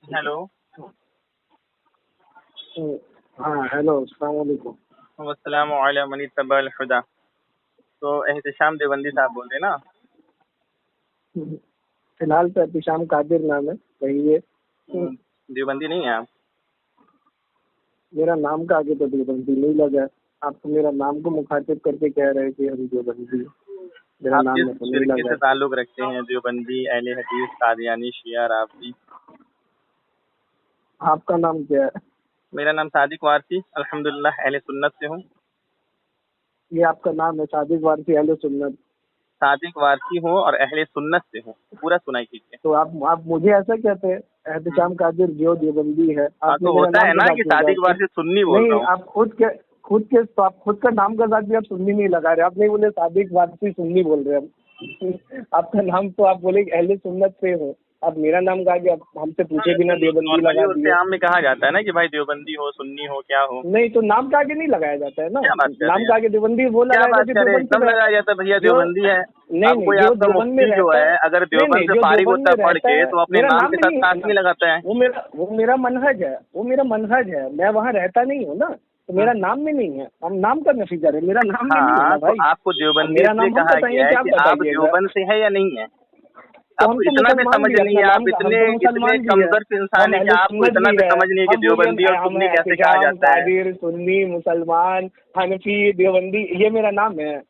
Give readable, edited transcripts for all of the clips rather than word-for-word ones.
Hello. हाँ hello, अस्सलाम वालेकुम। वस्सलाम अला मनी तबल हुदा। तो एहतिशाम देवबंदी साहब बोल रहे हैं ना? फिलहाल तो एहतिशाम कादिर नाम है, कहिए। देवबंदी नहीं है आप? मेरा नाम का आगे तो देवबंदी नहीं लगा है। आप तो मेरा नाम को मुखातिब करके कह रहे हैं कि हम देवबंदी हैं। मेरा आप नाम किस में तो नहीं फिरके लगा से है। ताल्लुक रखते हैं? देवबंदी, अहले हदीस, कादियानी, शिया, राफी? आपका नाम क्या है? मेरा नाम सादिक वारसी, अल्हम्दुलिल्लाह अहले सुन्नत से हूँ। ये आपका नाम है सादिक वारसी अहले सुन्नत? सादिक वारसी हूँ और अहले सुन्नत से हूँ, पूरा सुनाई कीजिए। तो आप मुझे ऐसा कहते हैं एहतिशाम कादिर जो देवबंदी है? हाँ, आपने तो मेरा होता नाम है का ना साथ कि क्यों सादिक लगाते हैं? वारसी सुन्नी बोल रहा नहीं, हूँ। आप तो आप खुद का नाम का साथ भी आप सुन्नी नहीं लगा रहे। आप नहीं बोले सादिक वारसी सुन्नी बोल रहे हैं हम। आपका नाम तो आप बोले अहले सुन्नत से हो। आप मेरा नाम कहा कि आप हमसे पूछे बिना देवबंदी नॉर्मली लगा उससे दिए। आम में कहा जाता है ना कि भाई देवबंदी हो, सुन्नी हो, क्या हो। नहीं तो नाम का आगे नहीं लगाया जाता है ना। क्या बात कर रहे नाम हैं? का आगे देवबंदी वो क्या लगाएगा बात जो करें, देवबंद से सब लगाया जाता है भैया जो देवबंदी है। नहीं अब नहीं, कोई जो आपका देवबंद में मुफ्ती जो रहता है। है, अगर नहीं देवबंद नहीं, से जो फारिग देवबंद होता में है पढ़ रहता के है तो अपने मेरा नाम नाम के भी साथ नहीं है ताश ना। नहीं लगाता है। वो मेरा मनहज है, वो मेरा मनहज है। मैं वहाँ रहता नहीं हूँ ना, तो मेरा नाम में नहीं है। हम नाम का नफी करें, मेरा नाम में नहीं है हाँ, ना तो भाई। आपको अब देवबंदी मेरा इसलिए नाम हम कहा गया बताएंगे है कि आप कि आप बताइएगा? देवबंद से है या नहीं है। तो हम आपको तो इतना भी मुसलमान समझ भी है, नहीं अपना है, नाम आप का हम इतने तो इतने मुसलमान भी है। कमजोर इंसान हम है कि अहले आपको सुन्नत इतना भी भी है। समझ नहीं है कि हम बोलिए देवबंदी और हम सुन्नी कैसे कहा एहतिशाम जाता है। कादिर सुन्नी मुसलमान हनफी देवबंदी, ये मेरा नाम है। ये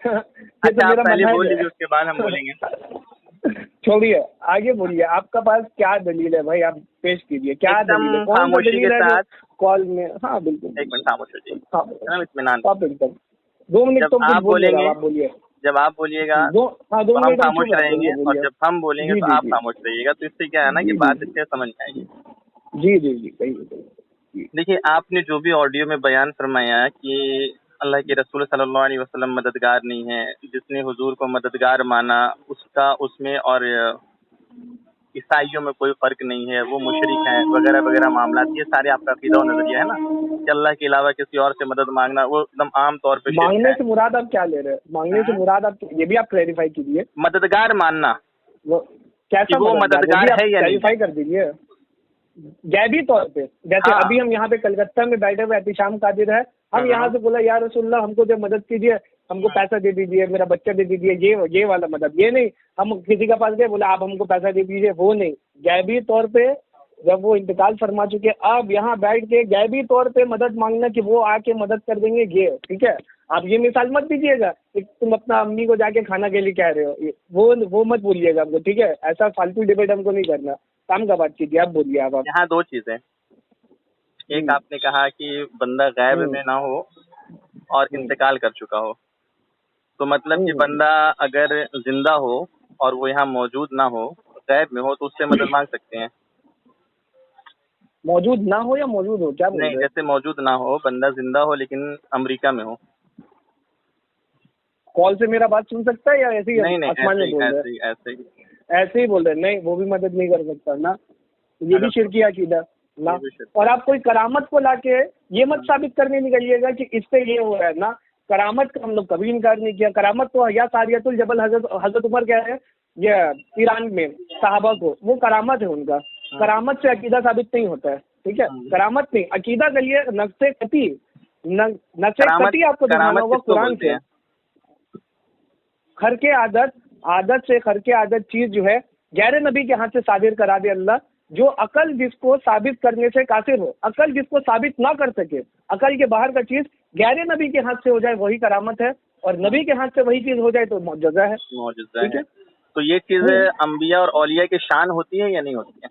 तो अच्छा, आप मेरा पहले मनहज बोल लीजिए, उसके बाद हम बोलेंगे। है। छोड़िए, आगे बोलिए। आपका पास क्या दलील है भाई? आप पेश कीजिए, क्या दलील है? एकदम कौन सा खामोशी के दलील है जो साथ। कॉल में? हाँ बिल्कुल एक मिनट बिल्कुल। खामोश हो जाइए, हाँ एकदम इत्मीनान से। आप एकदम 2 मिनट जब तो कुछ आप बोल नहीं रहा, बोलेंगे आप बोलिए। जब आप बोलिएगा हाँ, 2 तो हम मिनट हम खामोश चुप है, रहेंगे, बोलिए और बोलिए। जब हम बोलेंगे जी तो जी आप जी खामोश रहिएगा। तो इससे क्या है ना कि जी जी बात जी अच्छे से समझ में आएगी। जी जी जी, कहिए कहिए। जी देखिए, आपने जो भी ऑडियो में बयान फरमाया कि अल्लाह के रसूल सल्लल्लाहु अलैहि वसल्लम मददगार नहीं है, जिसने हुजूर को मददगार माना उसका उसमें और ईसाइयों में कोई फर्क नहीं है, वो मुशरिक हैं, वगैरह वगैरह मामला, ये सारे आपका अकीदा और नजरिया है ना कि अल्लाह के अलावा किसी और से मदद मांगना वो एकदम आम तौर पे शिर्क मांगने है। से मुराद आप क्या ले रहे हैं? मांगने से हाँ? मुराद आप ये भी आप क्लैरिफाई कीजिए। मददगार मानना वो कि कैसा वो मददगार, वो भी मददगार आप है या नहीं है। क्लैरिफाई कर दीजिए गैबी तौर पे। जैसे हाँ। अभी हम यहाँ पे कलकत्ता में बैठे हुए एहतिशाम कादिर है, हम यहाँ से बोला या रसूलल्लाह हमको जब मदद कीजिए, हमको पैसा दे दीजिए, मेरा बच्चा दे दीजिए, ये वाला मदद। ये नहीं हम किसी के पास गए बोला आप हमको पैसा दे दीजिए, वो नहीं। गैबी तौर पे जब वो इंतकाल फरमा चुके, अब यहाँ बैठ के गैबी तौर पे मदद मांगना कि वो आके मदद कर देंगे, ये ठीक है। आप ये मिसाल मत दीजिएगा कि तुम अपना अम्मी को जाके खाना के लिए कह रहे हो, वो मत बोलिएगा हमको, ठीक है। ऐसा फालतू डिबेट हमको नहीं करना, काम का बात कीजिए। आप बोलिए आप यहाँ दो चीजें, एक हम्म आपने कहा कि बंदा गैब हम्म में ना हो और हम्म इंतकाल कर चुका हो, तो मतलब कि हम्म। बंदा अगर जिंदा हो और वो यहाँ मौजूद ना हो, गैब में हो, तो उससे मदद मांग सकते हैं। मौजूद ना हो या मौजूद हो, क्या बोल नहीं, रहे हैं? जैसे मौजूद ना हो, बंदा जिंदा हो लेकिन अमेरिका में हो। कॉल से मेरा बात सुन सकता है या ऐसे ही नहीं नहीं, आसमान ऐसे में ही बोल रहे ऐसे हैं? ही ऐसे ही। ऐसे ही बोल रहे हैं? नहीं, वो भी मदद नहीं कर सकता ना, ये भी अगर शिरकी अकीदा ये ना। भी शिर्क और है। आप कोई करामत को लाके ये मत साबित करने निकलिएगा कि इससे ये हो रहा है ना। करामत का हम लोग कभी इनकार नहीं किया। करामत तो या सारियतुल जबल, हजरत उमर कह रहे हैं ये ईरान में साहबा को, वो करामत है उनका। करामत से अकीदा साबित नहीं होता है, ठीक है। करामत नहीं, अकीदा के लिए नक्शे कती नक्शे करामत कती आपको दिखाना करामत होगा किसको कुरान बोलते से। हैं? खर के आदत से खर के आदत चीज जो है गैर नबी के हाथ से साबित करा दे अल्लाह। जो अकल जिसको साबित करने से कासिर हो, अकल जिसको साबित ना कर सके, अकल के बाहर का चीज गैर नबी के हाथ से हो जाए वही करामत है, और नबी के हाथ से वही चीज हो जाए तो मौजज़ा है, मौजूदा ठीक है। है। तो ये चीज अंबिया और औलिया की शान होती है या नहीं होती है?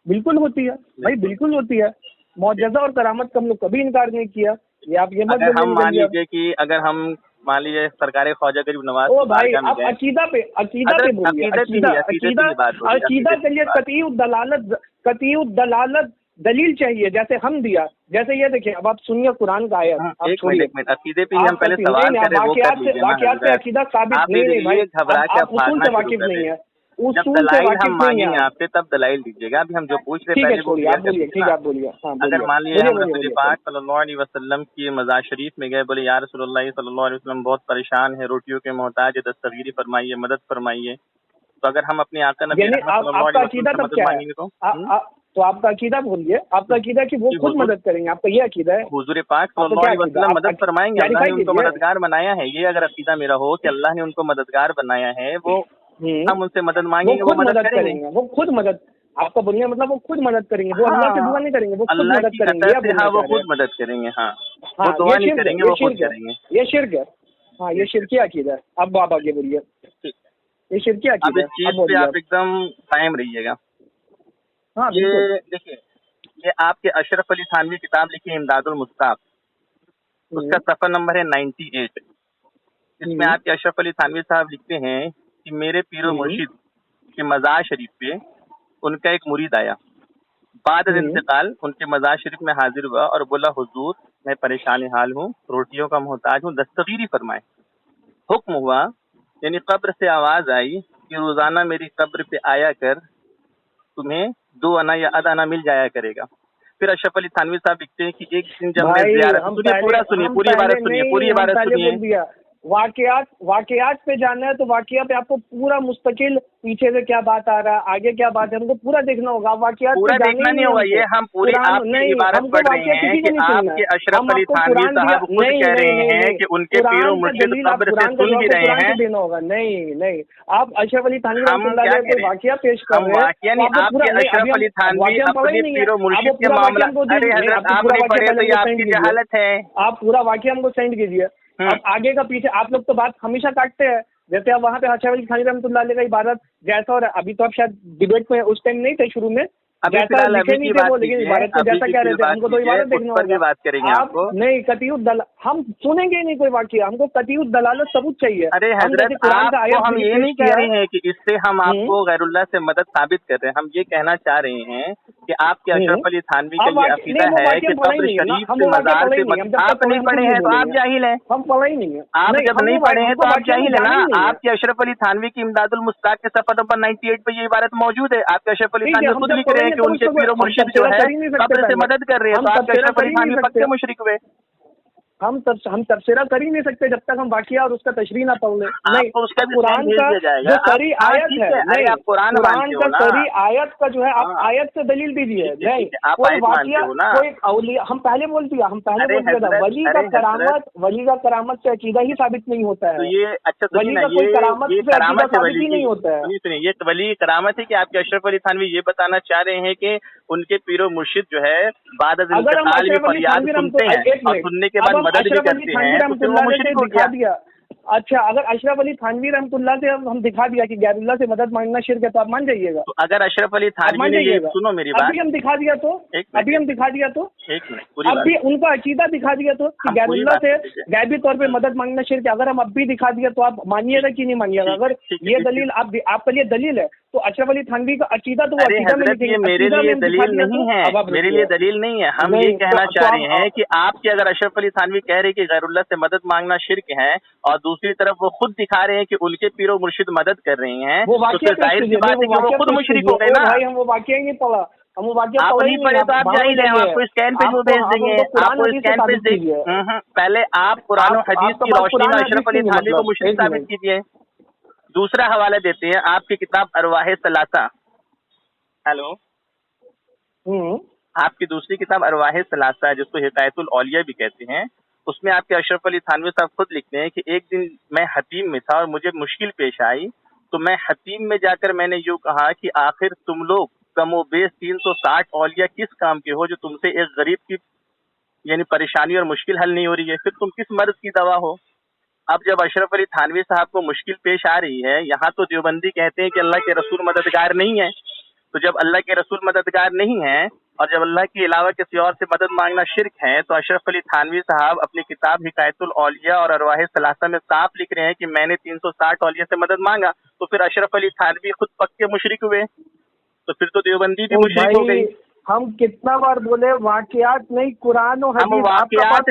बिल्कुल होती है भाई, बिल्कुल। बिल्कुल होती है। मौजज़ा और करामत का हम लोग कभी इनकार नहीं किया। ये आप ये मत अगर बोलने हम मान निकलिए। लीजिए कि अगर हम मान लीजिए सरकार ख्वाजा गरीब नवाज ओ की भाई, बारगाह में आप गए। अकीदा पे हजरत बोलिए। अकीदत ही अकीदत अकीदा की बात हो रही है, अकीदा अकीदत के की लिए बात। कतीउद दलालत दलील चाहिए, जैसे हम दिया। जैसे ये देखिए, अब आप सुनिए कुरान का आयत, आप छोड़िए। एक मिनट, अकीदे पे ही हम आप पहले नहीं सवाल नहीं, आप करें, वो कर लीजिए ना वाकयात से हजरत। अकीदा साबित आप नहीं, मेरे नहीं भाई। लिए घबरा के आप अब उसूल भागना से शुरू वाकिफ कर नहीं रहे हैं। है, जब उसूल से दलाइल हम वाकिफ नहीं है मांगेंगे आप। आपसे तब दलाइल दीजिएगा। अभी हम जो पूछ रहे ठीक है, पहले वो छोड़िए, क्लियर आप कर बोलिए, दीजिए ठीक ना। है, आप बोलिए। हाँ अगर बोलिए, मान लीजिए बोलिए हम बोलिए रसूल बोलिए पाक बोलिए। सल्लल्लाहु अलैहि वसल्लम की मज़ार शरीफ में गए, बोले या रसूलुल्लाह सल्लल्लाहु अलैहि वसल्लम बहुत परेशान है, रोटियों के मोहताज है, दस्तगीरी फरमाइए, मदद फरमाइए। तो अगर हम अपने आका नबी यानी रहमत सल्लल्लाहु आपका अलैहि अकीदा वसल्लम से तब मदद क्या है? मांगेंगे तो तो आपका अकीदा बोलिए, आपका अकीदा कि वो जी, खुद मदद करेंगे, आपका ये अकीदा है? हुजूर पाक आपका सल्लल्लाहु क्या अलैहि अकीदा? वसल्लम आप मदद फरमाएंगे, अल्लाह ने क्लैरिफाई उनको कीजिए। मददगार बनाया है। ये अगर अकीदा मेरा हो कि अल्लाह ने उनको मददगार बनाया है, वो हम उनसे मदद वो मांगेंगे, वो खुद मदद मदद करेंगे। करेंगे, वो खुद मदद, आपका बोलने का मतलब वो खुद मदद करेंगे, वो अल्लाह से हाँ, दुआ नहीं करेंगे, वो खुद अल्लाह मदद की करेंगे, अता ये आप से बोलना हाँ, वो चाह रहे खुद हैं? मदद करेंगे। हाँ, वो हाँ, दुआ ये नहीं शिर्क है, करेंगे, ये वो खुद शिर्क है, करेंगे। ये शिर्क है। हाँ, ये शिरकी अकीदा है। अब आप आगे बोलिए, ठीक। ये शिरकी अब अकीदा इस है, अब चीज पे बोलिए आप आप। एकदम कायम रहिएगा। हाँ, बिल्कुल। ये देखिए, ये आपके अशरफ अली थानवी किताब लिखी है इमदादुल मुश्ताक, उसका सफर नंबर है 98। इसमें आपके अशरफ अली थानवी साहब लिखते हैं कि मेरे पीरो मुर्शिद के मज़ार शरीफ पे उनका एक मुरीद आया, बाद इंतकाल उनके मज़ार शरीफ में हाजिर हुआ और बोला, हुजूर मैं परेशान हाल हूँ, रोटियों का मोहताज हूँ, दस्तगीरी फरमाए। हुक्म हुआ, यानी कब्र से आवाज आई कि रोजाना मेरी कब्र पे आया कर, तुम्हें 2 आना या आधा आना मिल जाया करेगा। फिर अशरफ अली थानवी साहब लिखते हैं कि एक दिन जब मैं भाई ज़ियारत, हम सुनिए पहले पूरा सुनिए, हम पूरी पहले इबारत सुनिए, पूरी नहीं, हम इबारत पहले सुनिए। बोल दिया। वाकयात पे जानना है तो वाकया पे आपको पूरा मुस्तकिल पीछे से क्या बात आ रहा है, आगे क्या बात है, हमको पूरा देखना होगा। वाकयात पे पूरा जाने देखना ही नहीं होगा, ये हम पूरी कुरान आपकी नहीं, इबारत हमको पढ़ रहे वाकया हैं किसी कि का नहीं सुनना आपके है। अशरफ हम अली आपको थानवी कुरान दिया, साहब खुद नहीं कह नहीं रहे नहीं हैं नहीं, कि उनके पीरो कुरान का मुर्शिद दलील आप कब्र से कुरान का सुन भी जवाब रहे कुरान हैं। से देना होगा। नहीं नहीं, आप अशरफ अली थानवी हम रहमतुल्लाह क्या अलैह कह कोई रहे हैं, वाकया पेश कर हम रहे हैं वाकया तो नहीं, आपको पूरा आपके नहीं, अभी अशरफ हम अली थानवी वाकया हम पढ़ा ही अपने नहीं है। पीरो आप मुर्शिद वो के पूरा वाकया मामला, हमको अरे नहीं, हजरत आप आप पूरा नहीं वाकया पढ़े पहले तो ये हमको आपकी सेंड कीजिए। जहालत है। आप पूरा वाकया हमको सेंड कीजिए। अब आगे का पीछे आप लोग तो बात हमेशा काटते हैं, जैसे आप वहाँ पे अशरफ अली थानवी रहमतुल्लाह अलैह का इबारत जैसा, और अभी तो आप शायद डिबेट में उस टाइम नहीं थे शुरू में, अभी जैसा फिलहाल लिखे अभी नहीं की थे बात वो, लेकिन कीजिए, इबारत में अभी जैसा की कह रहे थे बात हमको तो कीजिए, इबारत उस देखना पर भी होगा। बात करेंगे आप आपको। नहीं, कतीउद दलाल हम सुनेंगे ही नहीं कोई वाकया, हमको कतीउद दलालत सबूत चाहिए। अरे हम हजरत, जैसे कुरान का आपको आयत हम ये पेश नहीं कह किया। रहे हैं कि इससे हम आपको गैरुल्लाह से मदद साबित कर रहे हैं। हम ये कहना चाह रहे हैं कि आपके अशरफ अली थानवी का ये अकीदा नहीं, वो है वाकया कि हम पढ़ा ही कब्र नहीं है ना, शरीफ हम से वो वाकया मजार पढ़ा से ही नहीं है। हम जब तक आप नहीं पढ़े हैं तो आप जाहिल हैं। हम पढ़ा ही नहीं है। आप जब नहीं पढ़े हैं तो आप जाहिल है ना। आपके अशरफ अली थानवी की इमदादुल मुश्ताक के सफर नंबर 98 पे ये इबारत मौजूद है। आपके अशरफ अली थानवी खुद लिख रहे हैं कि उनके पीरो मुर्शिद जो है कब्र से मदद कर रहे हैं, तो आपके अशरफ अली थानवी पक्के मुशरिक हुए। हम तफसीरा कर ही नहीं सकते जब तक हम वाकया और उसका तशरीह ना पढ़ लें। नहीं, आपको उसका भी कुरान भेज का दिया जाएगा। जो सरी आयत है, नहीं, आप कुरान कुरान का सरी आयत का जो है आप हाँ। आयत से दलील दीजिए। नहीं, आप कोई आयत वाकया, मानते हो ना। कोई औलिया, हम पहले बोल दिया था वली का करामत से अकीदा ही साबित नहीं होता तो है। ये अच्छा वली का कोई करामत से अकीदा साबित ही नहीं होता है। सुनिए, ये वली करामत है कि आपके अशरफ अली थानवी ये बताना चाह रहे हैं कि उनके पीरो मुर्शिद जो है बाद इंतकाल भी फरियाद सुनते हैं और सुनने के बाद मदद भी करते हैं, तो फिर वो मुशरिक हो दिखा गया। दिया। अच्छा, अगर अशरफ अली थानवी रहमतुल्लाह से हम दिखा दिया कि गैरुल्लाह से मदद मांगना शिर्क है, तो आप मान जाइएगा? तो अगर अशरफ अली थानवी ने ये, सुनो मेरी बात, अभी हम दिखा दिया तो, अभी हम दिखा दिया तो, एक मिनट, पूरी अभी उनका अकीदा दिखा दिया तो कि गैरुल्लाह से गैबी तौर पे मदद मांगना शिर्क है, अगर हम अब भी दिखा दिया तो आप मानिएगा कि नहीं मानिएगा? अगर ये दलील आपके लिए दलील है तो अशरफ अली थानवी का अकीदा तो अकीदा में लिखेंगे। मेरे लिए दलील नहीं है, मेरे लिए दलील नहीं है। हम ये कहना चाह रहे हैं कि आपके अगर अशरफ अली थानवी कह रहे हैं कि गैरुल्लाह से मदद मांगना शिर्क है और दूसरी तरफ वो खुद दिखा रहे हैं कि उनके पीरो मुर्शिद मदद कर रहे हैं, तो फिर जाहिर सी बात है कि वो खुद मुशरिक हो गए ना। भाई हम वो वाकया ही नहीं पढ़ा, हम वो वाकया आप नहीं पढ़े तो आप जाहिल हैं। आपको स्कैन पेज वो भेज देंगे, आपको स्कैन पेज देंगे। पहले आप कुरान और हदीस की रोशनी में अशरफ अली थानवी को मुशरिक साबित कीजिए। दूसरा हवाला देते हैं आपकी किताब अरवाहे सलासा। हेलो, आपकी दूसरी किताब अरवाहे सलासा है, जिसको हिदायतुल औलिया भी कहते हैं। उसमें आपके अशरफ अली थानवी साहब खुद लिखते हैं कि एक दिन मैं हतीम में था और मुझे मुश्किल पेश आई, तो मैं हतीम में जाकर मैंने यूं कहा कि आखिर तुम लोग कमोबेश 360 औलिया किस काम के हो जो तुमसे एक गरीब की यानी परेशानी और मुश्किल हल नहीं हो रही है, फिर तुम किस मर्ज की दवा हो। अब जब अशरफ अली थानवी साहब को मुश्किल पेश आ रही है, यहाँ तो देवबंदी कहते हैं कि अल्लाह के रसूल मददगार नहीं है, तो जब अल्लाह के रसूल मददगार नहीं है और जब अल्लाह के अलावा किसी और से मदद मांगना शिर्क है, तो अशरफ अली थानवी साहब अपनी किताब हिकायतुल औलिया और अरवाहे सलासा में साफ लिख रहे हैं कि मैंने 360 औलिया से मदद मांगा, तो फिर अशरफ अली थानवी खुद पक्के मुशरिक हुए, तो फिर तो देवबंदी भी मुशरिक हो गई। हम कितना बार बोले वाकयात नहीं, कुरान और हम वाकयात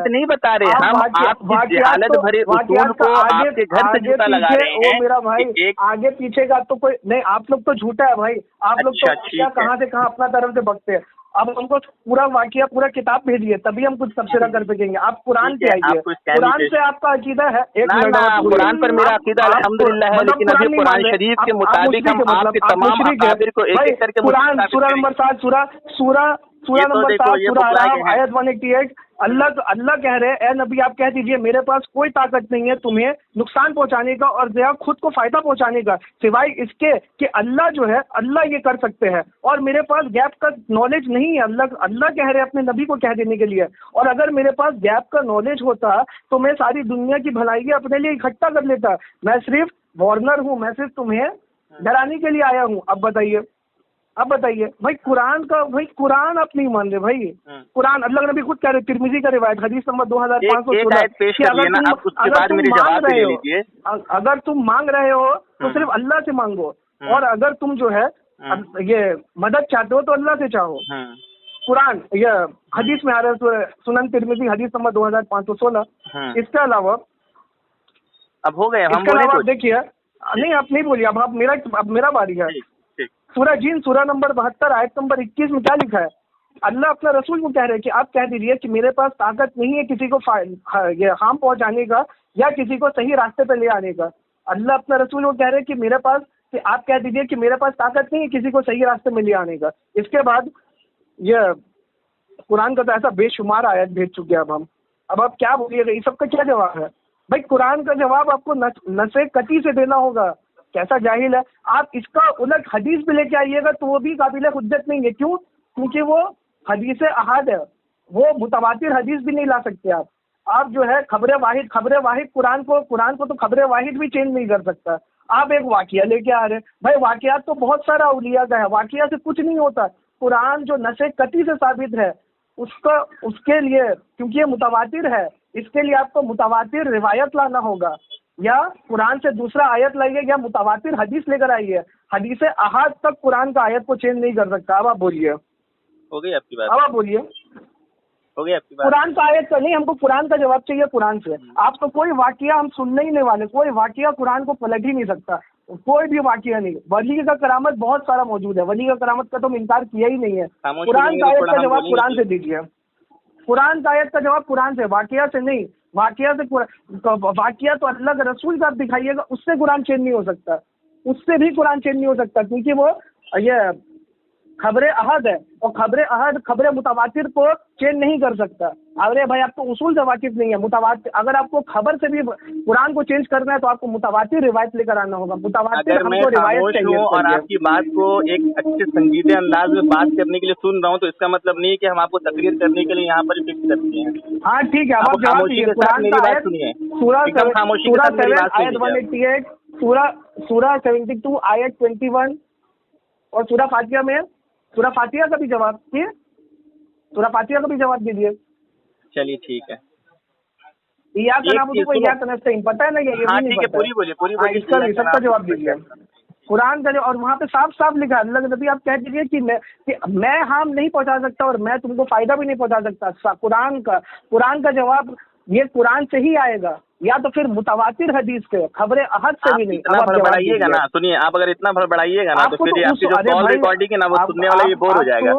नहीं बता रहे, हम आपकी जहालत भरे उसूल को आपके घर से जूता लगा रहे हैं। मेरा भाई आगे पीछे का तो कोई नहीं, आप लोग तो झूठा है भाई, आप लोग तो क्या कहाँ से कहाँ अपना तरफ से बकते हैं। अब हमको पूरा वाकया पूरा किताब भेजिए तभी हम कुछ तबसरा कर सकेंगे। आप कुरान पे आइए, कुरान से आपका अकीदा है। एक मिनट, कुरान पर मेरा अकीदा अल्हम्दुलिल्लाह है, लेकिन अभी कुरान शरीफ के मुताबिक हम आपके तमाम अकाबिर को एक एक करके कुरान सूरा नंबर 7 सूरा नंबर 7 सूरा अराफ आयत 188 अल्लाह कह रहे हैं, ए नबी आप कह दीजिए मेरे पास कोई ताकत नहीं है तुम्हें नुकसान पहुंचाने का और या खुद को फायदा पहुंचाने का, सिवाय इसके कि अल्लाह जो है अल्लाह ये कर सकते हैं और मेरे पास गैप का नॉलेज नहीं है। अल्लाह कह रहे हैं अपने नबी को कह देने के लिए, और अगर मेरे पास गैप का नॉलेज होता तो मैं सारी दुनिया की भलाई अपने लिए इकट्ठा कर लेता। मैं सिर्फ वार्नर हूँ, मैं सिर्फ तुम्हें डराने के लिए आया हूँ। अब बताइए भाई, कुरान आप नहीं मान रहे भाई। कुरान अल्लाह नबी खुद कह रहे, तिरमिजी का रिवायत हदीस नंबर 2516, अगर तुम मांग रहे हो तो सिर्फ अल्लाह से मांगो, और अगर तुम जो है ये मदद चाहते हो तो अल्लाह से चाहो। कुरान ये हदीस में आ रहा है, सुनन तिरमिजी हदीस नंबर 2516। इसके अलावा अब हो गए, इसके अलावा देखिए, नहीं आप नहीं बोलिए, अब मेरा बारी है। सूरह जिन सूरह नंबर 72 आयत नंबर 21 में क्या लिखा है? अल्लाह अपना रसूल को कह रहे हैं कि आप कह दीजिए कि मेरे पास ताकत नहीं है किसी को ये हार्म पहुंचाने का या किसी को सही रास्ते पे ले आने का। अल्लाह अपना रसूल को कह रहे हैं कि मेरे पास, कि आप कह दीजिए कि मेरे पास ताकत नहीं है किसी को सही रास्ते में ले आने का। इसके बाद ये कुरान का तो ऐसा बेशुमार आयत भेज चुके हैं अब आप क्या बोलिएगा, इस सब का क्या जवाब है भाई? कुरान का जवाब आपको नसे कती से देना होगा। कैसा जाहिल है आप, इसका उलट हदीस भी लेके आइएगा तो वो भी काबिल हुज्जत नहीं है। क्यों? क्योंकि वो हदीस अहाद है, वो मुतवातिर हदीस भी नहीं ला सकते आप जो है खबरें वाहिद कुरान को तो खबरें वाहिद भी चेंज नहीं कर सकता। आप एक वाकया लेके आ रहे हैं भाई, वाकयात तो बहुत सारा औलिया का है, वाकया से कुछ नहीं होता। कुरान जो नसे कती से साबित है उसके लिए, क्योंकि ये मुतवातिर है, इसके लिए आपको मुतवातिर रिवायत लाना होगा, या कुरान से दूसरा आयत लाइए, या मुतवातिर हदीस लेकर आइए। हदीस अहाद तक कुरान का आयत को चेंज नहीं कर सकता। अब आप बोलिए, हो गई आपकी बात? अब आप बोलिए, हो गई आपकी बात? कुरान का आयत का नहीं, हमको कुरान का जवाब चाहिए कुरान से। आप तो कोई वाकया हम सुनने ही नहीं वाले, कोई वाकया कुरान को पलट ही नहीं सकता, कोई भी वाकया नहीं। वली का करामत बहुत सारा मौजूद है, वली का करामत का तो इनकार किया ही नहीं है। कुरान का आयत का जवाब कुरान से दीजिए, कुरान का आयत का जवाब कुरान से, वाकया से नहीं। वाकया तो अल्लाह के रसूल का आप दिखाइएगा, उससे कुरान चेंज नहीं हो सकता, उससे भी कुरान चेंज नहीं हो सकता, क्योंकि वो ये खबरें अहद है, और खबरें मुतवातिर को चेंज नहीं कर सकता। अरे भाई, आपको उसूल से वाकिफ नहीं है। मुतवातिर, अगर आपको खबर से भी कुरान को चेंज करना है तो आपको मुतवातिर रिवायत लेकर आना होगा। मुतवातिर हमको रिवायत चाहिए। और आपकी बात को एक अच्छे संजीदे अंदाज में बात करने के लिए सुन रहा हूँ, तो इसका मतलब नहीं है कि हम आपको तकरीर करने के लिए यहाँ पर फिक्स करते हैं। हाँ ठीक है, आप जवाब दीजिए। कुरान का आयत सूरा 7 आयत 188, सूरा 72 आयत 21, और सूरा फातिहा में, सूरा फातिहा का भी जवाब दीजिए, सूरा फातिहा का भी जवाब दीजिए। चलिए ठीक है। पता है ना ये? हाँ ठीक है, पूरी बोलिए। इसका सबका जवाब दीजिए। कुरान का, और वहाँ पे साफ साफ लिखा है, अल्लाह के नबी आप कह दीजिए कि मैं हार्म नहीं पहुंचा सकता और मैं तुमको फायदा भी नहीं पहुंचा सकता। कुरान का जवाब ये कुरान से ही आएगा, या तो फिर मुतवातिर हदीस से, खबरें अहद से भी नहीं। इतना भड़बड़ाइएगा ना, सुनिए, आप अगर इतना भड़बड़ाइएगा ना तो फिर आपकी जो कॉल रिकॉर्डिंग है ना, वो सुनने वाला ये बोर हो जाएगा।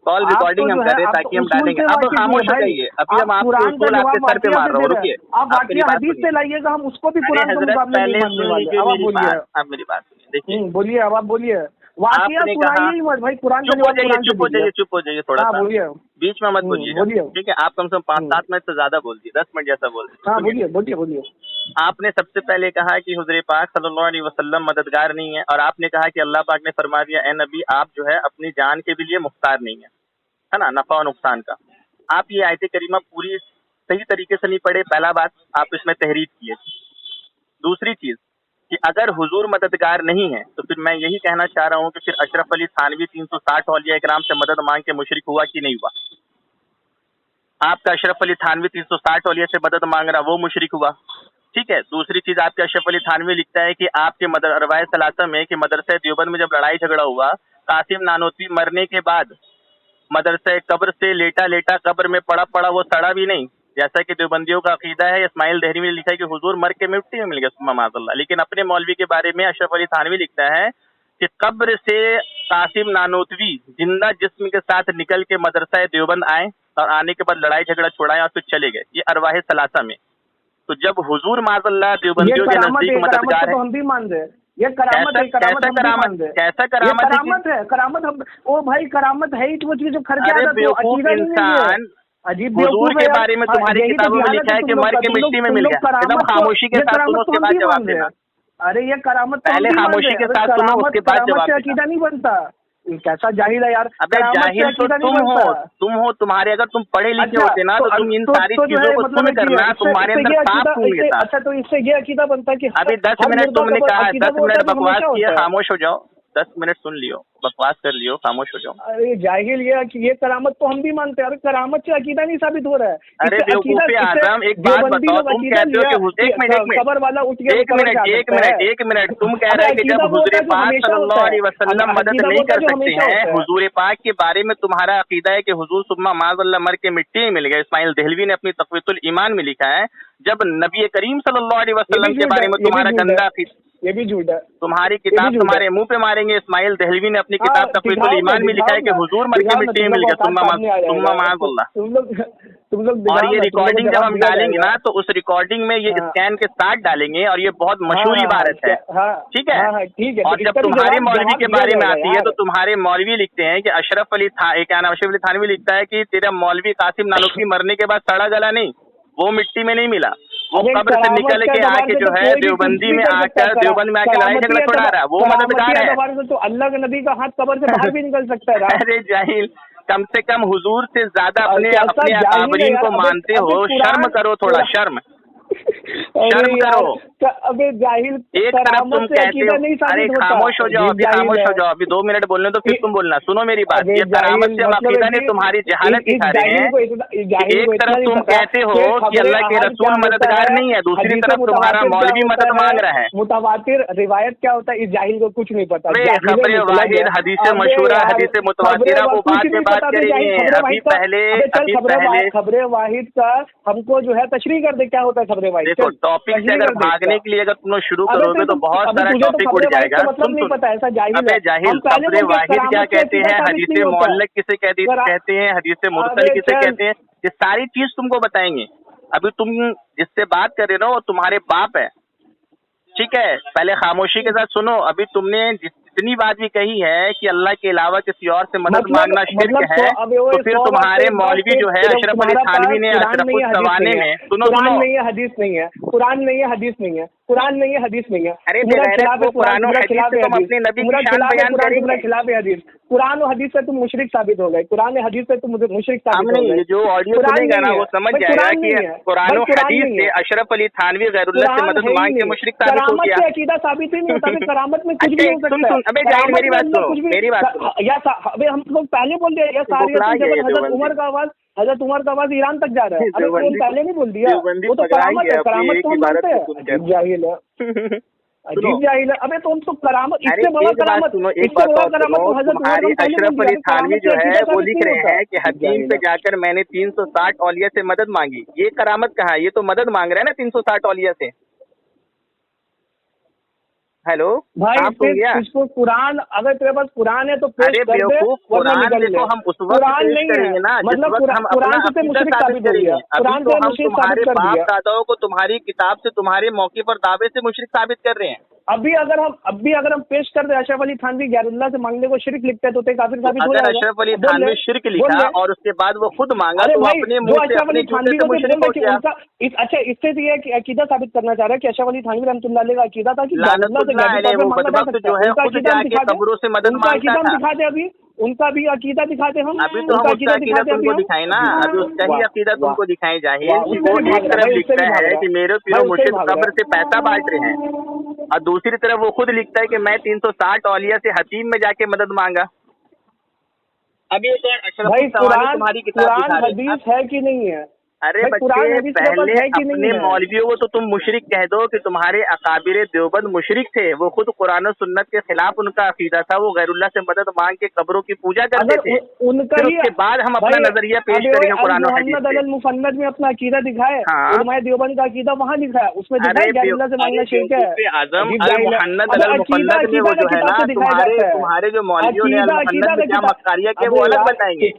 कॉल रिकॉर्डिंग हम कर रहे हैं ताकि हम डालेंगे। अब खामोश हो जाइए, अभी हम आपको उसूल आपके सर पे मार रहे हो। रुकिए, आप वाकया हदीस से लाइएगा, हम उसको भी कुरान के मुकाबले नहीं मानने वाले। अब आप बोलिए, आप मेरी बात सुनिए, देखिए बोलिए, अब आप बोलिए। वाकया सुनाइए मत भाई, कुरान का जवाब कुरान से दीजिए। चुप हो जाइए थोड़ा सा, बोलिए, बीच में मत बोलिए, ठीक है? आप कम से कम 5-7 मिनट से ज्यादा बोल दिए, 10 मिनट जैसा बोल दिए। हाँ बोलिए। आपने सबसे पहले कहा कि हुज़ूर पाक सल्लल्लाहु अलैहि वसल्लम मददगार नहीं है, और आपने कहा कि अल्लाह पाक ने फरमा दिया, ए नबी आप जो है अपनी जान के भी लिए मुख्तार नहीं है ना, नफा और नुकसान का। आप ये आयत करीमा पूरी सही तरीके से नहीं पढ़े, पहला बात, आप इसमें तहरीफ किए। दूसरी चीज कि अगर हुजूर मददगार नहीं है तो फिर मैं यही कहना चाह रहा हूँ कि फिर अशरफ अली थानवी 360 औलिया इकराम से मदद मांग के मुशरिक हुआ कि नहीं हुआ? आपका अशरफ अली थानवी 360 औलिया से मदद मांग रहा, वो मुशरिक हुआ, ठीक है? दूसरी चीज, आपके अशरफ अली थानवी लिखता है कि आपके रवायत सलासा में कि मदरसा देवबंद में जब लड़ाई झगड़ा हुआ, कासिम नानोतवी मरने के बाद मदरसा कब्र से लेटा कब्र में पड़ा वो सड़ा भी नहीं, जैसा कि देवबंदियों का अकीदा है। इस्माइल देहरी ने लिखा है कि हुजूर मर के मिट्टी में मिल गया, सुम्मा माज़अल्लाह। लेकिन अपने मौलवी के बारे में अशरफ अली थानवी लिखता है कि कब्र से कासिम नानोतवी जिंदा जिस्म के साथ निकल के मदरसा देवबंद आए और आने के बाद लड़ाई झगड़ा छुड़ाए और फिर चले गए, ये अरवाह सलासा में। तो जब हुजूर माज़अल्लाह देवबंदियों के नजदीक मददगार है, हम भी मान रहे हैं, ये करामत है, कैसा करामत है, करामत हम, ओ भाई करामत है ही तो जो खर्चा अरे बेवकूफ इंसान, हुजूर के बारे में तुम्हारी किताबों में लिखा है कि मर के मिट्टी में मिल गया, एकदम खामोशी के साथ सुनो, उसके बाद जवाब देना। अरे ये करामत पहले खामोशी के साथ सुनो, उसके बाद जवाब देना। अकीदा नहीं बनता, कैसा जाहिल है यार। अबे जाहिल तो तुम हो, तुम्हारे अगर तुम पढ़े लिखे होते ना तो तुम इन सारी चीजों को सुन करना, तुम्हारे अंदर पाप होंगे। अच्छा तो इससे ये अकीदा बनता है कि अभी 10 मिनट तुमने कहा, 10 मिनट बकवास किया, खामोश हो जाओ। 10 मिनट सुन लियो, बकवास कर लियो, खामोश हो जाओ। अरे जाहिल ये करामत तो हम भी मानते हैं, अरे करामत से अकीदा नहीं साबित हो रहा है। अरे बेवकूफे आजम, एक बात बताओ, तुम कहते हो कि एक मिनट तुम कह रहे हैं कि जब हुजूर पाक सल्लल्लाहु अलैहि वसल्लम मदद नहीं कर सकते हैं, हुजूर पाक के बारे में तुम्हारा अकीदा है कि हुजूर सुम्मा माज़अल्लाह मर के मिट्टी में मिल गए। इस्माइल देहलवी ने अपनी तक़वीतुल ईमान में लिखा है। जब नबी करीम सल्लल्लाहु अलैहि वसल्लम के बारे में तुम्हारा गंदा, ये भी झूठ है, तुम्हारी किताब तुम्हारे मुंह पे मारेंगे। इस्माइल देहलवी ने अपनी किताब तक़वीतुल ईमान में लिखा है कि हुजूर मर के मिट्टी में मिल गया, सुम्मा माज़अल्लाह। और ये रिकॉर्डिंग जब हम डालेंगे ना तो उस रिकॉर्डिंग में ये स्कैन के साथ डालेंगे और ये बहुत मशहूर इबारत है, ठीक है। और जब तुम्हारे मौलवी के बारे में आती है तो तुम्हारे मौलवी लिखते हैं कि अशरफ अली थानवी लिखता है कि तेरा मौलवी कासिम नानोतवी मरने के बाद सड़ा गला नहीं, वो मिट्टी में नहीं मिला, वो कब्र से निकल के आके जो है देवबंदी में आकर लड़ाई झगड़ा छुड़ा रहा है, वो मददगार है। तो अल्लाह के नबी का हाथ कब्र से बाहर भी निकल सकता है। अरे जाहिल, कम से कम हुजूर से ज्यादा अपने अकाबरीन को मानते हो, शर्म करो, थोड़ा शर्म करो। अबे जाहिल, एक तरफ तुम कहते हो, अरे खामोश हो जाओ, अभी खामोश हो जाओ, अभी 2 मिनट बोलने तो फिर तुम बोलना। सुनो मेरी बात, ये करामत से हम अकीदा नहीं, तुम्हारी जहालत दिखा रहे हैं। एक तरफ तुम कहते हो कि अल्लाह के रसूल मददगार नहीं है, दूसरी तरफ तुम्हारा मौलवी मदद मांग रहा है। मुतवातिर रिवायत क्या होता है, इस जाहिल को कुछ नहीं पता। खबरें वाहिद, हदीस मशहूरा, हदीस मुतवातिरा, वो बाद में बात करेंगे। अभी पहले खबरें वाहिद का हमको जो है तशरीह कर दे, क्या होता है खबरें वाहिद। देखो टॉपिक से अगर भागने के लिए अगर तुम लोग शुरू करोगे तो बहुत सारा टॉपिक उड़ जाएगा। मतलब नहीं पता, ऐसा जाहिल, खबरें वाहिद क्या कहते हैं, हदीस मुअल्लक किसे कहते हैं, हदीस मुरसल किसे कहते हैं, ये सारी चीज तुमको बताएंगे। अभी तुम जिससे बात कर रहे हो वो तुम्हारे बाप है, ठीक है। पहले खामोशी के साथ सुनो। अभी तुमने जितनी बात भी कही है कि अल्लाह के अलावा किसी और से मदद मांगना शिर्क है, तो फिर तुम्हारे मौलवी जो है अशरफ अली थानवी ने अशरफुल सवाने में, सुनो नहीं है, हदीस नहीं है, कुरान नहीं है, हदीस नहीं है, कुरान नहीं है, हदीस नहीं है। अरे कुरान और हदीस से तुम अपने नबी की शान बयान करेंगे। खिलाफ हदीस, कुरान और हदीस से तुम मुशरिक साबित हो गए, कुरान और हदीस से तुम मुशरिक साबित हो गए। जो ऑडियो सुनेगा ना वो समझ जाएगा कि कुरान और हदीस से अशरफ अली थानवी गैरुल्लाह से मदद मांग के मुशरिक साबित हो गया। अकीदा साबित ही नहीं होता, करामत में कुछ भी हो सकता है। अबे जाहिल, मेरी बात सुनो, मेरी बात सुनो। अबे हम लोग पहले बोल दिया, हजरत उमर का आवाज ईरान तक जा रहा है, अबे पहले नहीं बोल दिया, वो तो करामत है, करामत तो हम मानते हैं। जाहिल है, अजीब जाहिल है। अबे तुम तो करामत, इससे बड़ा करामत, इससे बड़ा करामत तो हजरत तुम्हारी अशरफ अली थानवी जो है वो लिख रहे हैं कि हदीम पे जाकर मैंने 360 औलिया से मदद मांगी। ये करामत कहाँ है, ये तो मदद मांग रहे हैं ना 360 औलिया से। हेलो भाई, इसको कुरान, अगर तेरे पास कुरान है तो पेश कर दे, कुरान देखो हम उस वक्त पेश करेंगे ना मतलब कुरान से मुशरिक साबित कर दिया, कुरान से मुशरिक साबित कर दिया। बाप दादाओं को तुम्हारी किताब से, तुम्हारे मौके पर दावे से मुशरिक साबित कर रहे हैं। अभी अगर हम पेश कर दे अशरफ अली थानवी गैरुल्लाह से मांगने को शिरक लिखते हैं तो काफिर साबित हो जाएगा। अशरफ अली थानवी शिरक लिखा और उसके बाद वो खुद मांगा तो अपने मुंह से अपने झूठे से मुशरिक हो गया। अच्छा, इससे तो ये कि अकीदा साबित करना चाह रहा है कि अशरफ अली थानवी रहमतुल्लाह अलैह का अकीदा था कि जो है खुद जाके कब्रों से मदद मांगता था। दिखाते अभी उनका भी अकीदा दिखाते हम। अभी तो हम उसका अकीदा तुमको दिखाए ना, अभी उसका ही अकीदा तुमको दिखाए। जाहिल, वो एक तरफ लिखता है कि मेरे पीरो मुर्शिद कब्र से पैसा बांट रहे हैं और दूसरी तरफ वो खुद लिखता है कि मैं 360 औलिया से हतीम में जाके मदद मांगा। अभी एक और भाई कुरान हदीस है कि नहीं है, अरे भाई कुरान बच्चे, हदीस के पास पहले है कि नहीं अपने है? मौलवियों को तो तुम मुशरिक कह दो कि तुम्हारे अकाबिर देवबंद मुशरिक थे, वो खुद कुरान और सुन्नत के खिलाफ उनका अकीदा था, वो गैरुल्लाह से मदद मांग के कब्रों की पूजा करते अगर थे। उनका फिर ही उसके बाद हम अपना भाई, नजरिया पेश अबे करेंगे अल कुरान और हदीस मोहम्मद से। अल मुफन्नद में अपना अकीदा दिखाए, हाँ। उलमाए देवबंद का अकीदा वहाँ दिखा है, उसमें दिखा है गैरुल्लाह से मांगना शिर्क है। बेवकूफ़े आज़म अजीब अल जाहिल है। मुहन्नद अबे अल अकीदा मुफन्नद में वो अकीदा जो का है किताब ना, से दिखाया जाता है। तुम्हारे जो मौलवियों ने अल अकीदा मुहन्नद अकीदा में का क्या किताब, मक्कारिया किया अबे वो अलग यार बताएंगे।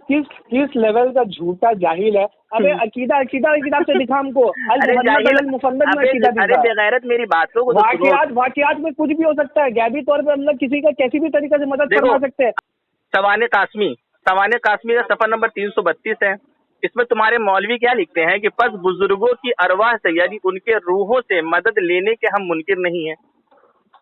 किस लेवल का झूठा जाहिल है। अबे अकीदा अकीदा की किताब से दिखा हमको, अल अरे मुहन्नद जाहिल, अल मुफन्नद में अबे अकीदा अरे दिखा। बेगैरत, मेरी बातों को तो सुनो। वाकियात में कुछ भी हो सकता है, गैबी तौर पे अल्लाह किसी का कैसी भी तरीके से मदद देखो, फरमा सकते हैं। सवाने कासमी का सफर नंबर 332 है। इसमें तुम्हारे मौलवी क्या लिखते हैं कि बस बुजुर्गों की अरवाह से यानी उनके रूहों से मदद लेने के हम मुनकिर नहीं है।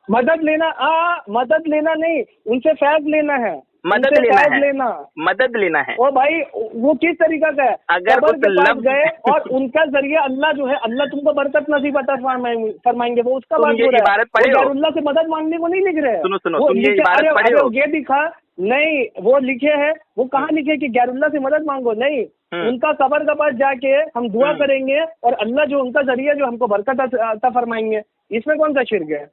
मदद लेना नहीं, उनसे फैज लेना है, मदद उनसे लेना फैज है, लेना। मदद लेना है। ओ भाई वो किस तरीका का है? अगर कब्र उस के पास लफ्ज गए और उनका जरिए अल्लाह जो है, अल्लाह तुमको बरकत नसीब अता फरमाएंगे, वो उसका तुम बात ये हो रहा है। इबारत पढ़े वो हो? गैरुल्लाह से मदद मांगने को नहीं लिख रहे हैं। सुनो, वो तुम ये लिखे, इबारत पढ़े अरे हो? ये दिखा नहीं, वो लिखे है, वो कहाँ लिखे कि गैरुल्लाह से मदद मांगो? नहीं, उनका कब्र के पास जाके हम दुआ करेंगे और अल्लाह जो उनका जरिए जो हमको बरकत अता फरमाएंगे। इसमें कौन सा शिर्क है?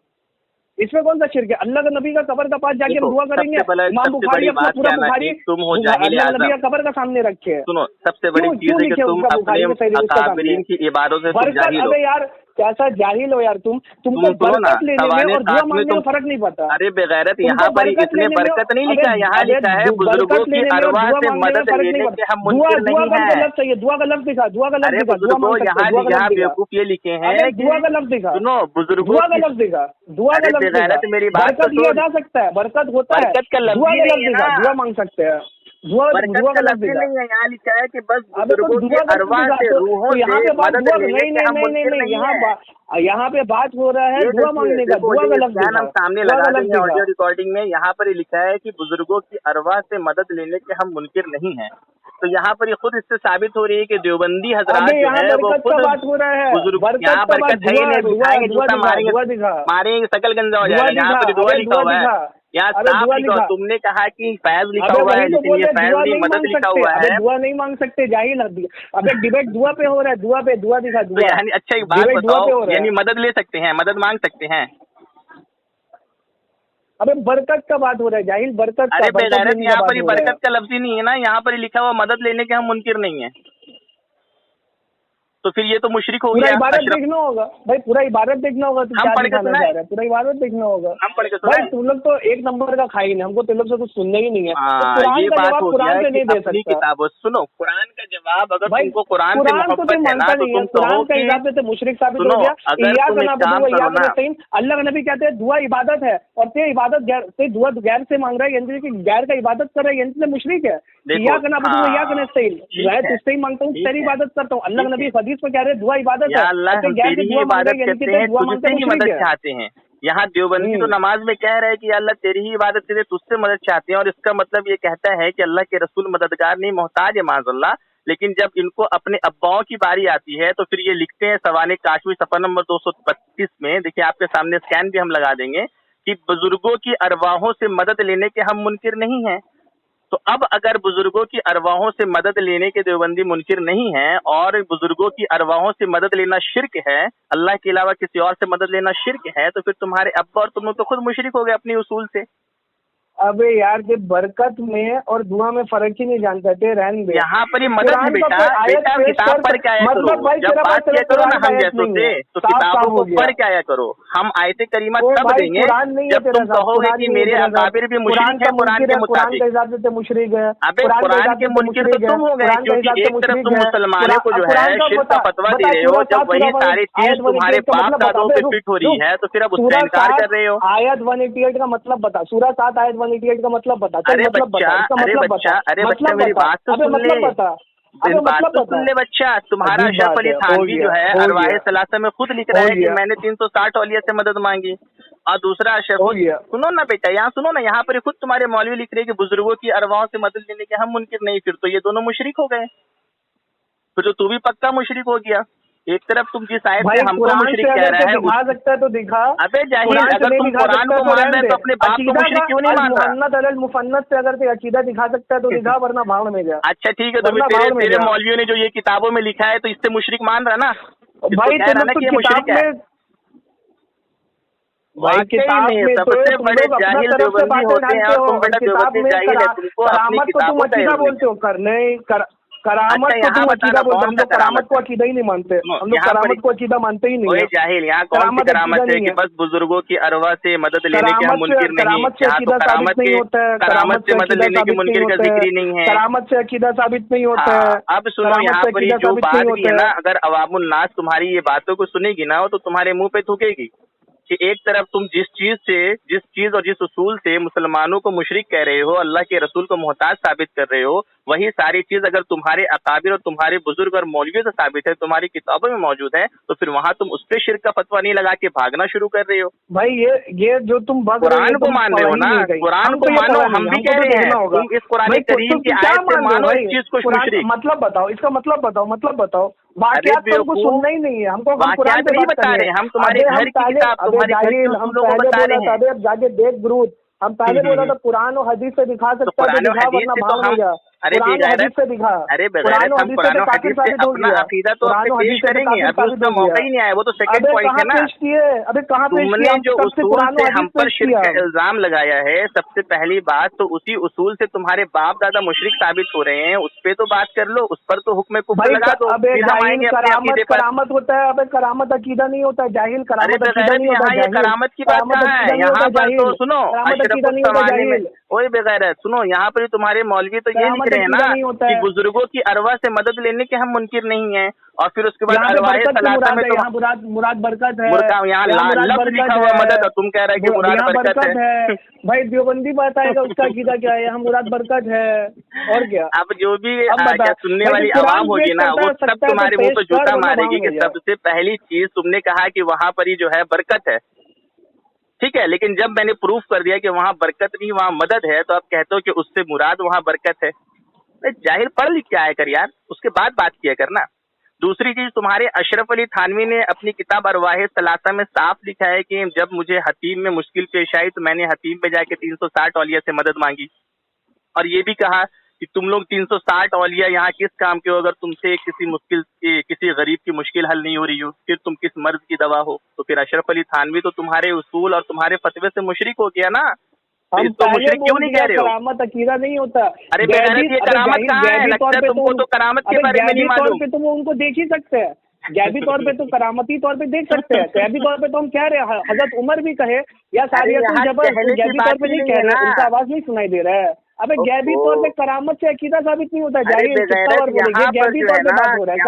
इसमें कौन सा शिर्क है? अल्लाह के नबी का कब्र का पास जाके हम दुआ करेंगे। इमाम बुखारी अपना पूरा बुखारी तुम हो जाहिल अल्लाह के नबी आज़म। का कब्र का सामने रखे। सुनो, सबसे बड़ी चीज क्यों है कि लिखे तुम उसका बुखारी अपने में सही उसका सामने अकाबरीन की इबादतों से तुम बरकत? जाहिल हो। अबे यार कैसा जाहिल हो यार तुमको सुनो ना, बरकत लेने में सवाने और दुआ कासमी मांगने में तुम, फर्क नहीं पता। अरे बेगैरत, तुमको यहाँ पर बरकत इसने लेने में, बरकत नहीं लिखा है, यहाँ अबे लिखा है बुजुर्गों बरकत की लेने में और अरवाह दुआ से मांगने में मदद फर्क नहीं लेने पता। के हम दुआ मुनकिर दुआ नहीं का है। लफ्ज चाहिए, दुआ का लफ्ज दिखा, दुआ का लफ्ज अरे दिखा, दुआ बुजुर्गों, मांग सकते यहाँ हैं, दुआ का यहाँ लफ्ज दिखा। बेवकूफ ये लिखे हैं अबे कि दुआ का लफ्ज दिखा, सुनो बुजुर्गों दुआ का की, लफ्ज दिखा, दुआ का अरे लफ्ज दिखा। बेगैरत मेरी बात तो बरकत लिया सुन, जा सकता है, बरकत होता है, बरकत का लफ्ज दुआ ही का नहीं लफ्ज है दिखा, ना, दुआ मांग सकते हैं, दुआ बरकत का का लफ्ज लफ्ज ही दिखा। नहीं है, यहाँ लिखा है कि बस अबे तो बुजुर्गों की दुआ का अरवाह दिखा, से तो रूहों यहाँ से पे बात मदद दुआ लेने के हम मुनकिर नहीं है। यहाँ पे बात हो रहा है ये दुआ मांगने का, देखो, दुआ का ये लफ्ज बयान दिखा, हम सामने दुआ लगा का लफ्ज देंगे दिखा। ऑडियो रिकॉर्डिंग में। यहाँ पर ये लिखा है कि बुजुर्गों की अरवाह से मदद लेने के हम मुनकिर नहीं हैं। तो यहाँ पर ये खुद इससे साबित हो रही है कि देवबंदी हजरात अबे जो यहाँ है वो बरकत खुद का बात हो रहा है, बुजुर्ग, बरकत यहाँ का बात, बरकत है ही नहीं, उठाएंगे जूता मारेंगे, दुआ दिखा, मारेंगे, सकल गंजा हो दुआ जाएगा। यहाँ दिखा, पर दुआ अबे लिखा हुआ है, दिखा, यहाँ अबे साफ दुआ लिखा हुआ। दिखा। तुमने कहा कि फैज लिखा अबे हुआ है, वही तो लेकिन बोल ये रहे, फैज दुआ नहीं, नहीं मदद मांग लिखा सकते। हुआ अबे है। दुआ नहीं मांग सकते, जाहिल। अबे डिबेट दुआ पे हो रहा है, दुआ पे, दुआ दिखा, तो दुआ। यानी अच्छा एक बात डिबेट दुआ पे हो बताओ, रहा यानी है। मदद ले सकते हैं, मदद मांग सकते हैं? अबे बरकत का बात हो रहा है, जाहिल, बरकत का, अरे बरकत बेगैरत, लेने का यहाँ बात पर ये हो रहा है। बरकत का लफ्ज ही नहीं है ना, यहाँ पर लिखा हुआ मदद लेने के हम मुनकिर नहीं है। तो फिर ये तो मुशरिक हो पूरा गया। इबारत अशरफ, देखना होगा भाई, पूरा इबारत देखना होगा, तुम हम क्या पढ़ के दिखाना सुनाए? चाह रहे हैं, पूरा इबारत देखना होगा। हम पढ़ के भाई सुनाए? तुम लोग तो एक नंबर का खाइन है, हमको तुम लोग से कुछ सुनने ही नहीं है। तो हाँ, कुरान ये का बात जवाब हो कुरान गया से कि नहीं दे अपनी सकता किताबों, सुनो कुरान का जवाब, अगर भाई। तुमको कुरान से कुरान को मोहब्बत तुम है मानता ना, तो नहीं है, तुम कहो कुरान का कि हिसाब से मुशरिक साबित हो सुनो, गया। अगर इय्याक तुम एक नअबुदु काम व करो इय्याक ना, नस्तईन, अल्लाह के नबी कहते हैं दुआ इबादत है, और ते इबादत ते दुआ गैर से मांग रहा है, यानी कि गैर का इबादत कर रहा है, यानी मुशरिक है। इय्याक नअबुदु व इय्याक नस्तईन, मैं तुझसे ही मांगता हूँ, तेरी इबादत करता हूँ। अल्लाह के नबी हदीस में कह रहे हैं दुआ इबादत है, अल्लाह हम गैर तेरी से ही दुआ मांग इबादत रहा है, यानी करते कि हैं, दुआ तुझसे मांगता ही मुशरिक मदद है। चाहते हैं। यहाँ देवबंदी तो नमाज में कह रहे हैं कि अल्लाह तेरी ही इबादत करते, तुझसे मदद चाहते हैं, और इसका मतलब ये कहता है कि अल्लाह के रसूल मददगार नहीं, मोहताज है माज़अल्लाह। लेकिन जब इनको अपने अब्बाओं की बारी आती है तो फिर ये लिखते हैं सवाने काशमी सफर नंबर 232 में, देखिए आपके सामने स्कैन भी हम लगा देंगे, कि बुजुर्गों की अरवाहों से मदद लेने के हम मुनकिर नहीं हैं। तो अब अगर बुजुर्गों की अरवाहों से मदद लेने के देवबंदी मुनकिर नहीं है, और बुजुर्गों की अरवाहों से मदद लेना शिर्क है, अल्लाह के अलावा किसी और से मदद लेना शिर्क है, तो फिर तुम्हारे अब्बा और तुम लोग तो खुद मुशरिक हो गए अपनी उसूल से। अबे यार ये बरकत में और दुआ में फर्क ही नहीं जानते थे, रहन दे। यहाँ पर ये मदद है कुरान का बेटा, कोई आयत बेटा पेश किताब कर, पढ़ के आया मतलब करो, भाई जब तेरा बात पास किया करो ना हम आयत जैसों नहीं से, है, तो साफ किताबों साफ को हो गया। पढ़ के आया करो। हम आयत करीमा ओ तब भाई देंगे कुरान नहीं है जब तेरे तुम साथ, कहोगे कुरान कि नहीं है मेरे तेरे साथ। अकाबिर भी मुशरिक है कुरान के कुरान के मुताबिक। हिसाब से तो मुशरिक है, अबे कुरान के मुनकिर तो तुम हो गए, क्योंकि एक तरफ तुम मुसलमानों को जो है शिर्क का फतवा दे रहे हो, जब वही सारी चीज तुम्हारे बाप दादों पे फिट हो रही है, तो फिर अब उसका इनकार कर रहे हो। आयत 188 का मतलब बता, सूरह 7 आयत 188 का मतलब बता। अरे बच्चा, अरे बच्चा मेरी बात तो सुन ले, बात तो सुन ले बच्चा। तुम्हारा अशरफ अली थानवी जो है अरवाहे सलासा में खुद लिख रहा है कि मैंने 360 औलिया से मदद मांगी, और दूसरा अशरफ, सुनो ना बेटा, यहाँ सुनो ना, यहाँ पर खुद तुम्हारे मौलवी लिख रहे हैं कि बुजुर्गों की अरवाहों से मदद लेने के हम मुनकिर नहीं, फिर तो ये दोनों मुशरिक हो गए, फिर तो तू भी पक्का मुशरिक हो गया। एक तरफ तुम जिस आयत भाई से हमको कुरान मुशरिक से कह अगर रहा है दिखा सकता है तो दिखा। अबे जाहिल, कुरान से अगर नहीं तुम दिखा कुरान सकता को तो मान रहने रहे दे। तो अपने बाप को अकीदा मुशरिक का क्यों नहीं मान रहा? मुहन्नत अलल मुफन्नत से अगर ते अकीदा दिखा सकता है तो दिखा, वरना भाड़ में जा। अच्छा ठीक है, तो वरना फिर भाड़ में तेरे जा। मौलवियों ने जो ये किताबों में लिखा है तो इससे मुशरिक मान रहा ना, इसको भाई कह तुम रहा लोग ना तो कि ये किताब मुशरिक है। में, भाई वाकई किताब में में तो सबसे तुम बड़े लोग अपना जाहिल तरफ से देवबंदी बातें होते हैं ढालते और हो, तुम और बेटा किताब देवबंदी में जाहिल है, तुमको अपनी करामत को तुम किताबों का अकीदा इल्म बोलते नहीं हो। कर नहीं करामत अच्छा को यहाँ तुम बताना अकीदा बोलते हो। कौन हम सा लोग करामत करामत को है? अकीदा ही नहीं मानते। सुनो हम लोग यहाँ पर, करामत को अकीदा मानते ही नहीं ओए है। जाहिल, यहाँ कौन सी करामत करामत अकीदा है नहीं कि है। बस बुजुर्गों की अरवा से मदद लेने के हम मुनकिर नहीं? करामत से यहाँ तो अकीदा साबित नहीं होता है। करामत से मदद अकीदा लेने के साबित नहीं मुनकिर का होता है। जिक्र ही नहीं है। करामत से अकीदा साबित नहीं होता है। हाँ, अब सुनो करामत यहाँ से पर ये अकीदा जो साबित नहीं बात भी है होता ना, है। अगर अवामुन नास तुम्हारी ये बातों को सुनेगी ना, तो तुम्हारे मुंह पे थूकेगी कि एक तरफ तुम जिस चीज और जिस उसूल से मुसलमानों को मुशरिक कह रहे हो, अल्लाह के रसूल को मोहताज साबित कर रहे हो, वही सारी चीज अगर तुम्हारे अकाबिर और तुम्हारे बुजुर्ग और मौलवियों से साबित है, तुम्हारी किताबों में मौजूद है, तो फिर वहां तुम उस पे शिर्क का फतवा नहीं लगा के भागना शुरू कर रहे हो। भाई ये जो तुम बग रहे हो, कुरान को मान रहे हो ना, कुरान को मानो, हम भी कह रहे हैं, तुम इस कुरान करीम की आयत से मानो इस चीज को मुशरिक। मतलब बताओ, इसका मतलब बताओ। अरे वाकयात तो हमको बेवकूफ, सुनना ही नहीं है। हमको हम कुरान वाकयात पे नहीं बात बता कर रहे, हम तुम्हारे घर की किताब, तुम्हारे घर के हम उसूलों को पहले बता बोला रहे था, हैं। अबे अब जाके देख गुरूद, हम पहले बोला था कुरान और हदीस से दिखा सकता है तो कुरान और दिखा, हदीस वरना से तो भाड़ में हम, जा। अरे कुरान और बेगैरत, हदीस से दिखा। अरे कुरान बेगैरत, और हम हदीस कुरान से और काफिर हदीस से साबित हो अपना गया। अकीदा तो कुरान आपसे और पेश हदीस से करेंगे, काफिर अभी साबित उसका हो मौका गया। ही नहीं आया, वो तो सेकंड अबे पॉइंट कहाँ है ना। पेश किए? अबे कहाँ पेश तुमने किया? हम जो कब से उसूल कुरान से और हम हदीस पर पेश शिर्क किया? का इल्जाम लगाया है, सबसे पहली बात तो उसी उसूल से तुम्हारे बाप दादा मुशरिक साबित हो रहे हैं, उस पे तो बात कर लो, उस पर तो हुक्म कुफ्र भाई लगा दो, अबे फिर हम जाहिल, आएंगे अपने अकीदे पर। करामत होता है। अबे करामत अकीदा नहीं होता जाहिल। अरे करामत अकीदा बेगैरत, नहीं होता यहाँ ये जाहिल। करामत की बात करामत कहाँ अकीदा है? नहीं होता यहाँ पर तो जाहिल। सुनो, करामत अकीदा अशरफुल नहीं होता ज़माने में, जाहिल। ओए बेगैरत सुनो, यहाँ पर तुम्हारे मौलवी तो ये लिख करामत रहे हैं अकीदा ना नहीं होता कि है। बुजुर्गों की अरवा से मदद लेने के हम मुनकिर नहीं है, और फिर उसके बाद यहाँ पे अरवाए बरकत से सलासा मुराद में है। तो यहाँ मुराद बरकत है। मुर्गा, यहाँ यहाँ मुराद लफ्ज बरकत लिखा हुआ है। मदद, और तुम कह रहे हैं कि मुराद यहाँ बरकत है। भाई देवबंदी बात आएगा, उसका अकीदा क्या है? यहाँ मुराद बरकत है और क्या। अब जो भी अब बता क्या सुनने भाई, वाली तो आवाम कुरान होगी पेश ना, वो सब सकता है तो तुम्हारे मुंह पे पेश कर, जूता वरना भाड़ मारेगी कि में जा। सबसे पहली चीज तुमने कहा कि वहां पर ही जो है बरकत है, ठीक है, लेकिन जब मैंने प्रूफ कर दिया कि वहाँ बरकत नहीं वहाँ मदद है, तो आप कहते हो कि उससे मुराद वहाँ बरकत है। जाहिर, पढ़ लिख के आया कर यार, उसके बाद बात किया करना। दूसरी चीज, तुम्हारे अशरफ अली थानवी ने अपनी किताब अरवाहे सलासा में साफ लिखा है कि जब मुझे हतीम में मुश्किल पेश आई तो मैंने हतीम पे जाके 360 औलिया से मदद मांगी, और ये भी कहा कि तुम लोग 360 औलिया यहाँ किस काम के हो, अगर तुमसे किसी गरीब की मुश्किल हल नहीं हो रही हो, फिर तुम किस मर्ज की दवा हो? तो फिर अशरफ अली थानवी तो तुम्हारे उसूल और तुम्हारे फतवे से मुशरिक हो गया ना, तो हम इसको पहले मुशरिक क्यों नहीं कह रहे हो? करामत अकीदा नहीं होता। अरे बेगैरत, ये करामत कहाँ है? लगता है तुमको तो करामत के बारे में नहीं मालूम। पे तुम उनको देख ही सकते हैं। गैबी तौर पे तो करामती तौर पे देख सकते हैं। गैबी तौर पे तो हम कह रहे हैं, हजरत उमर भी कहे या सारियतुल जबर, गैबी तौर पे नहीं कह रहे, उनका आवाज नहीं सुनाई दे रहा है। अबे गैबी तौर पे करामत से अकीदा साबित नहीं होता जाहिल। कितना बार बोलेंगे, गैबी तौर पे बात हो रहा है।